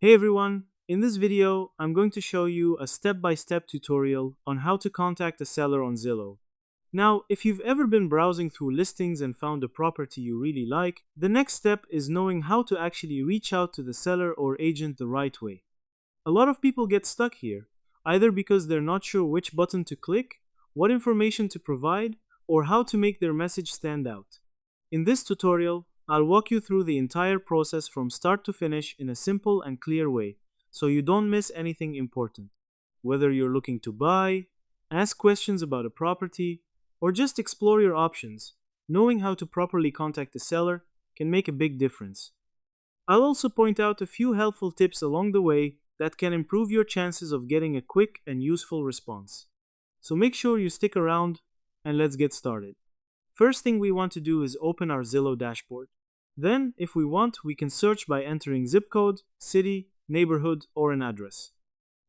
Hey everyone, in this video, I'm going to show you a step-by-step tutorial on how to contact a seller on Zillow. Now, if you've ever been browsing through listings and found a property you really like, the next step is knowing how to actually reach out to the seller or agent the right way. A lot of people get stuck here, either because they're not sure which button to click, what information to provide, or how to make their message stand out. In this tutorial, I'll walk you through the entire process from start to finish in a simple and clear way, so you don't miss anything important. Whether you're looking to buy, ask questions about a property, or just explore your options, knowing how to properly contact the seller can make a big difference. I'll also point out a few helpful tips along the way that can improve your chances of getting a quick and useful response. So make sure you stick around and let's get started. First thing we want to do is open our Zillow dashboard. Then, if we want, we can search by entering zip code, city, neighborhood, or an address.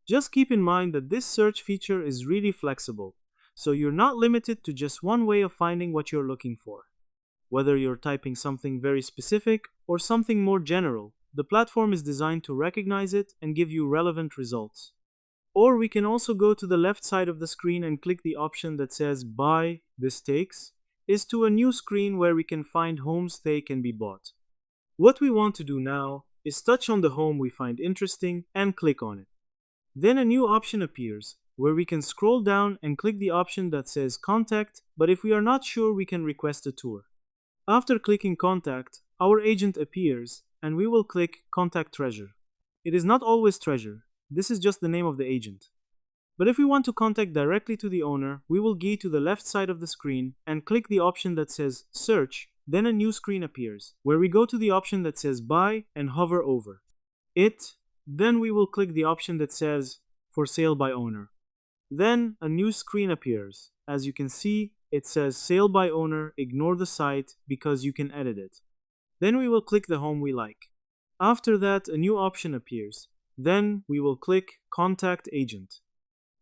Just keep in mind that this search feature is really flexible, so you're not limited to just one way of finding what you're looking for. Whether you're typing something very specific or something more general, the platform is designed to recognize it and give you relevant results. Or we can also go to the left side of the screen and click the option that says Buy, This Takes, is to a new screen where we can find homes they can be bought. What we want to do now is touch on the home we find interesting and click on it. Then a new option appears where we can scroll down and click the option that says Contact, but if we are not sure, we can request a tour. After clicking Contact, our agent appears and we will click Contact Treasure. It is not always Treasure, this is just the name of the agent. But if we want to contact directly to the owner, we will go to the left side of the screen and click the option that says Search, then a new screen appears, where we go to the option that says Buy and hover over it. Then we will click the option that says For Sale by Owner. Then a new screen appears. As you can see, it says Sale by Owner, ignore the site because you can edit it. Then we will click the home we like. After that, a new option appears. Then we will click Contact Agent.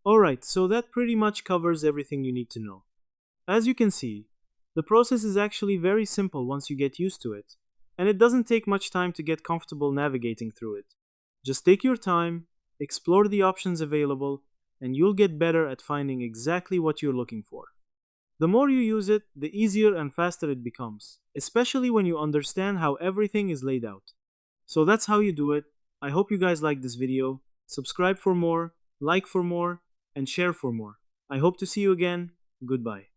Alright, so that pretty much covers everything you need to know. As you can see, the process is actually very simple once you get used to it, and it doesn't take much time to get comfortable navigating through it. Just take your time, explore the options available, and you'll get better at finding exactly what you're looking for. The more you use it, the easier and faster it becomes, especially when you understand how everything is laid out. So that's how you do it. I hope you guys liked this video. Subscribe for more, like for more, and share for more. I hope to see you again. Goodbye.